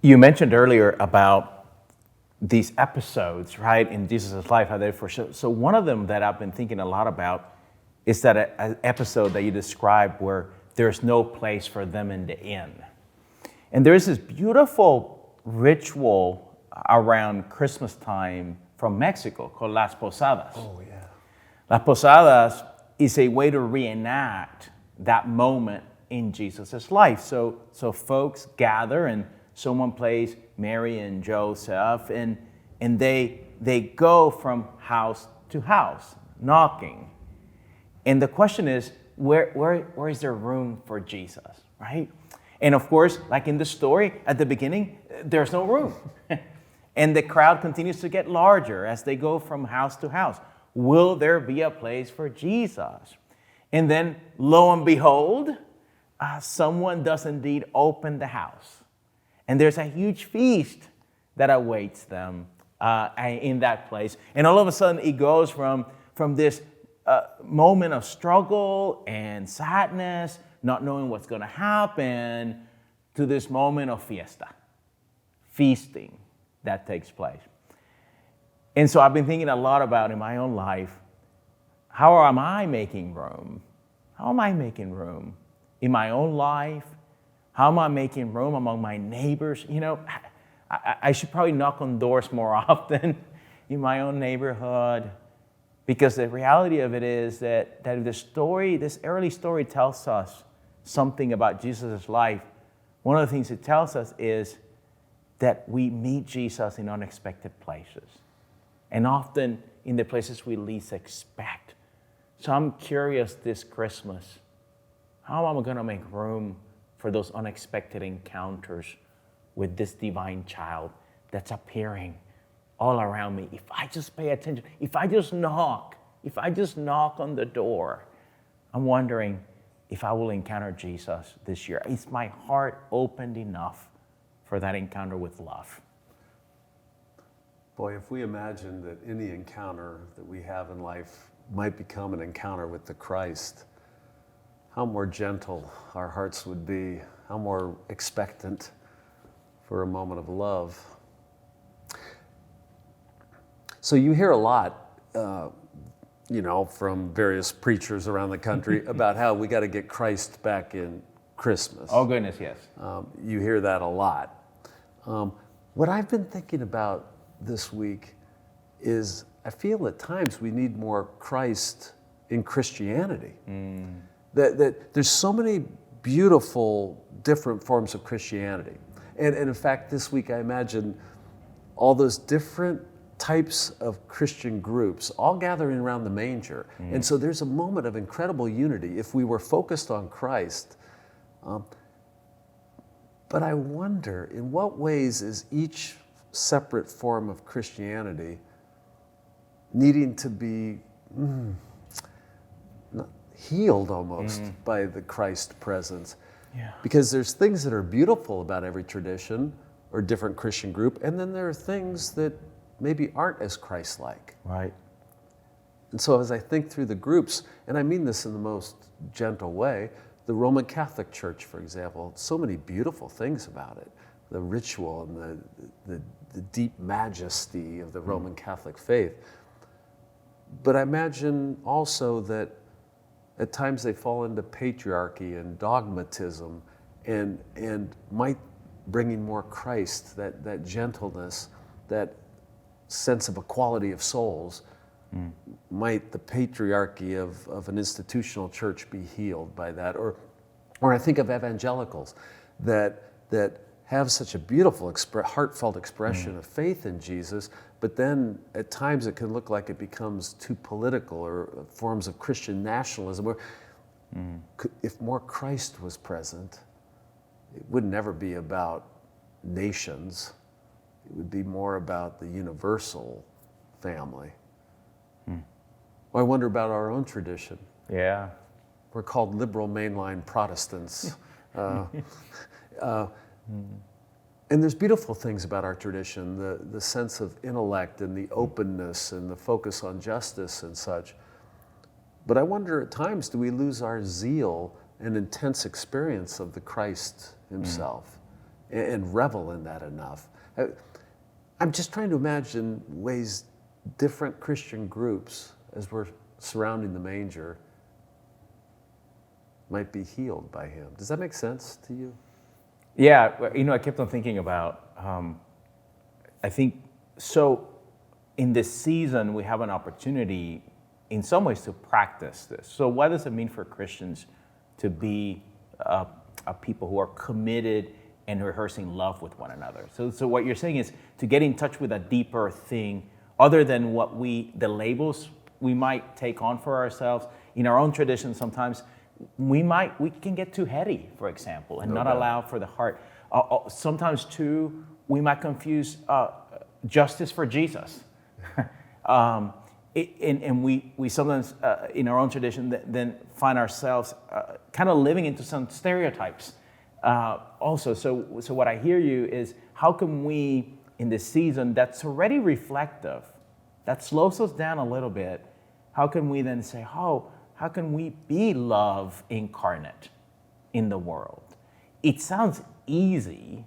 You mentioned earlier about these episodes, right, in Jesus' life, how they foreshadow. So one of them that I've been thinking a lot about is that an episode that you described where there's no place for them in the inn. And there's this beautiful ritual around Christmas time from Mexico called Las Posadas. Oh, yeah. Las Posadas is a way to reenact that moment in Jesus' life. So folks gather and someone plays Mary and Joseph, and they go from house to house, knocking. And the question is, where is there room for Jesus, right? And of course, like in the story at the beginning, there's no room. And the crowd continues to get larger as they go from house to house. Will there be a place for Jesus? And then, lo and behold, someone does indeed open the house. And there's a huge feast that awaits them in that place. And all of a sudden, it goes from this moment of struggle and sadness, not knowing what's going to happen, to this moment of fiesta, feasting that takes place. And so I've been thinking a lot about in my own life, how am I making room? How am I making room in my own life? How am I making room among my neighbors? You know, I should probably knock on doors more often in my own neighborhood, because the reality of it is that the story, this early story, tells us something about Jesus' life. One of the things it tells us is that we meet Jesus in unexpected places, and often in the places we least expect. So I'm curious this Christmas, how am I going to make room for those unexpected encounters with this divine child that's appearing all around me? If I just pay attention, if I just knock on the door, I'm wondering if I will encounter Jesus this year. Is my heart opened enough for that encounter with love? Boy, if we imagine that any encounter that we have in life might become an encounter with the Christ, how more gentle our hearts would be, how more expectant for a moment of love. So you hear a lot, from various preachers around the country about how we got to get Christ back in Christmas. Oh, goodness, yes. You hear that a lot. What I've been thinking about this week is I feel at times we need more Christ in Christianity. That there's so many beautiful different forms of Christianity. And in fact, this week I imagine all those different types of Christian groups all gathering around the manger. And so there's a moment of incredible unity if we were focused on Christ. But I wonder, in what ways is each separate form of Christianity needing to be healed almost by the Christ presence? Yeah. Because there's things that are beautiful about every tradition or different Christian group, and then there are things that maybe aren't as Christ-like. Right. And so as I think through the groups, and I mean this in the most gentle way, the Roman Catholic Church, for example, so many beautiful things about it. The ritual and the deep majesty of the Roman Catholic faith. But I imagine also that at times they fall into patriarchy and dogmatism and might bringing more Christ, that gentleness, that sense of equality of souls, might the patriarchy of an institutional church be healed by that? Or I think of evangelicals that have such a beautiful, heartfelt expression of faith in Jesus, but then at times it can look like it becomes too political, or forms of Christian nationalism, where if more Christ was present, it would never be about nations. It would be more about the universal family. Well, I wonder about our own tradition. Yeah. We're called liberal mainline Protestants. And there's beautiful things about our tradition, the sense of intellect and the openness and the focus on justice and such. But I wonder at times, do we lose our zeal and intense experience of the Christ himself and revel in that enough. I'm just trying to imagine ways different Christian groups, as we're surrounding the manger, might be healed by him. Does that make sense to you? Yeah, I kept on thinking about, I think, so in this season, we have an opportunity in some ways to practice this. So what does it mean for Christians to be a people who are committed and rehearsing love with one another? So what you're saying is to get in touch with a deeper thing other than the labels we might take on for ourselves. In our own tradition, sometimes we can get too heady, for example, and not allow for the heart. Sometimes too, we might confuse justice for Jesus. And we sometimes, in our own tradition, then find ourselves kind of living into some stereotypes also. So what I hear you is, how can we, in this season that's already reflective, that slows us down a little bit, how can we then say, how can we be love incarnate in the world? It sounds easy,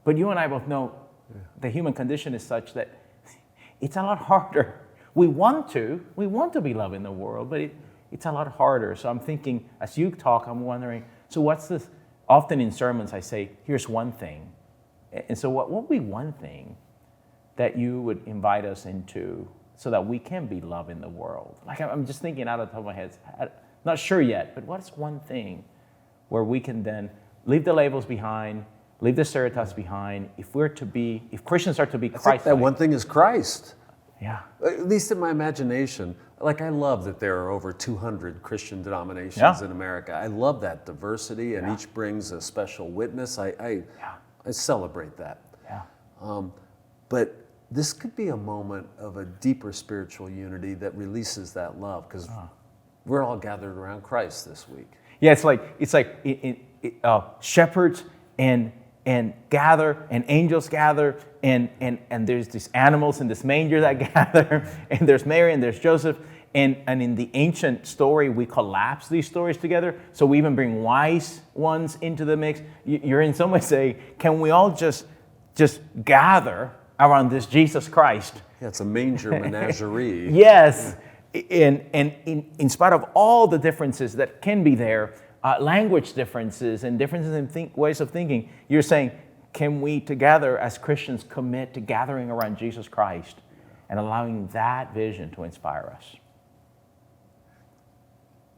but you and I both know the human condition is such that it's a lot harder. We want to be love in the world, but it's a lot harder. So I'm thinking, as you talk, I'm wondering, so what's this? Often in sermons I say, here's one thing. And so what would be one thing that you would invite us into so that we can be love in the world? Like, I'm just thinking out of the top of my head, not sure yet, but what's one thing where we can then leave the labels behind, leave the stereotypes behind, if Christians are to be Christ-like. That one thing is Christ. Yeah. At least in my imagination. Like, I love that there are over 200 Christian denominations in America. I love that diversity, and each brings a special witness. I celebrate that. Yeah. But this could be a moment of a deeper spiritual unity that releases that love, because we're all gathered around Christ this week. Yeah, it's like shepherds and gather, and angels gather, and there's these animals in this manger that gather, and there's Mary and there's Joseph, and in the ancient story we collapse these stories together, so we even bring wise ones into the mix. You're in some way saying, can we all just gather around this Jesus Christ? Yeah, it's a manger menagerie. Yes, and in spite of all the differences that can be there, language differences and differences in ways of thinking, you're saying, can we together as Christians commit to gathering around Jesus Christ and allowing that vision to inspire us?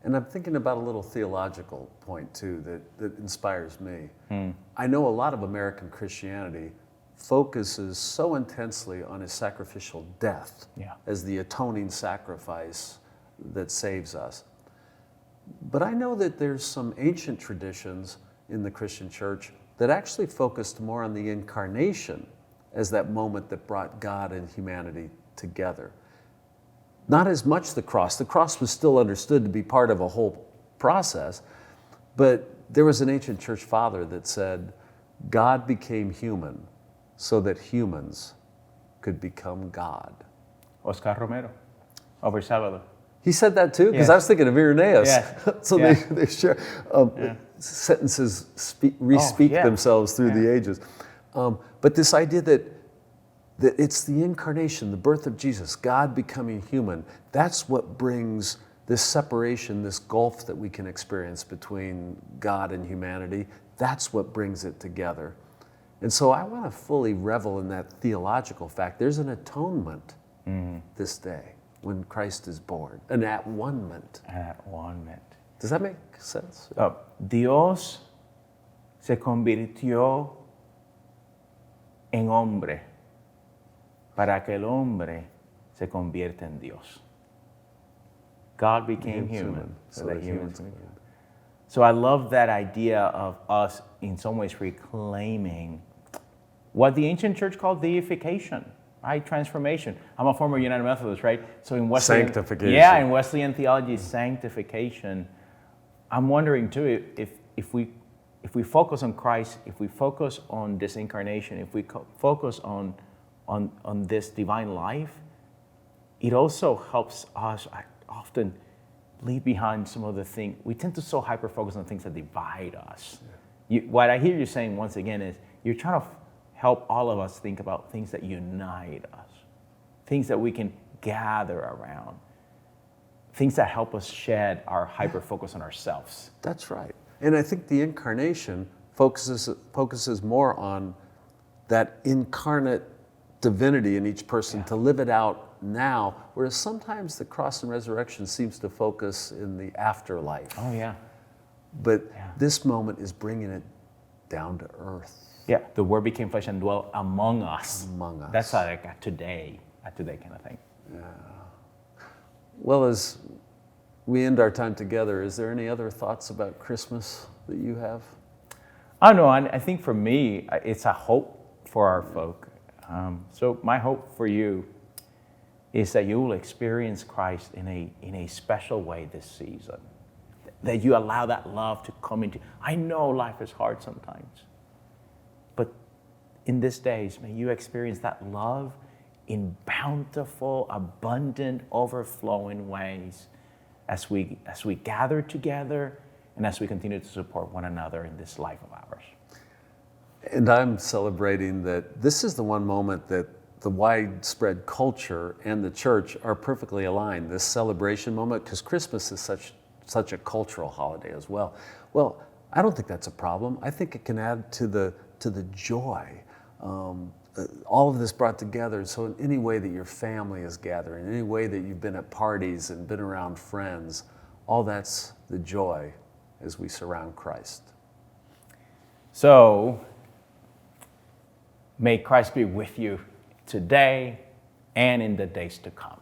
And I'm thinking about a little theological point too that inspires me. I know a lot of American Christianity focuses so intensely on his sacrificial death as the atoning sacrifice that saves us. But I know that there's some ancient traditions in the Christian church that actually focused more on the incarnation as that moment that brought God and humanity together. Not as much the cross. The cross was still understood to be part of a whole process, but there was an ancient church father that said, God became human so that humans could become God. Oscar Romero, over Salvador. He said that too? Because I was thinking of Irenaeus. So they share sentences re-speak themselves through the ages. But this idea that it's the incarnation, the birth of Jesus, God becoming human, that's what brings this separation, this gulf that we can experience between God and humanity. That's what brings it together. And so I want to fully revel in that theological fact. There's an atonement this day when Christ is born, an at-one-ment. Does that make sense? Dios se convirtió en hombre para que el hombre se convierta en Dios. God became human so that humans can. So I love that idea of us in some ways reclaiming what the ancient church called deification, right? Transformation. I'm a former United Methodist, right? So in Wesleyan, sanctification. Yeah, in Wesleyan theology, sanctification. I'm wondering too, if we focus on Christ, if we focus on this incarnation, if we focus on this divine life, it also helps us often leave behind some of the things. We tend to so hyper-focus on things that divide us. What I hear you saying once again is, you're trying to help all of us think about things that unite us, things that we can gather around, things that help us shed our hyper-focus on ourselves. That's right. And I think the incarnation focuses more on that incarnate divinity in each person to live it out now, whereas sometimes the cross and resurrection seems to focus in the afterlife. Oh, yeah. But this moment is bringing it down to earth. Yeah, the Word became flesh and dwelt among us. Among us. That's like a today kind of thing. Yeah. Well, as we end our time together, is there any other thoughts about Christmas that you have? I don't know. I think for me, it's a hope for our folk. So my hope for you is that you will experience Christ in a special way this season. That you allow that love to come into. I know life is hard sometimes, but in these days, may you experience that love in bountiful, abundant, overflowing ways as we gather together and as we continue to support one another in this life of ours. And I'm celebrating that this is the one moment that the widespread culture and the church are perfectly aligned, this celebration moment, because Christmas is such a cultural holiday as well. Well, I don't think that's a problem. I think it can add to the joy. All of this brought together, so in any way that your family is gathering, any way that you've been at parties and been around friends, all that's the joy as we surround Christ. So, may Christ be with you today and in the days to come.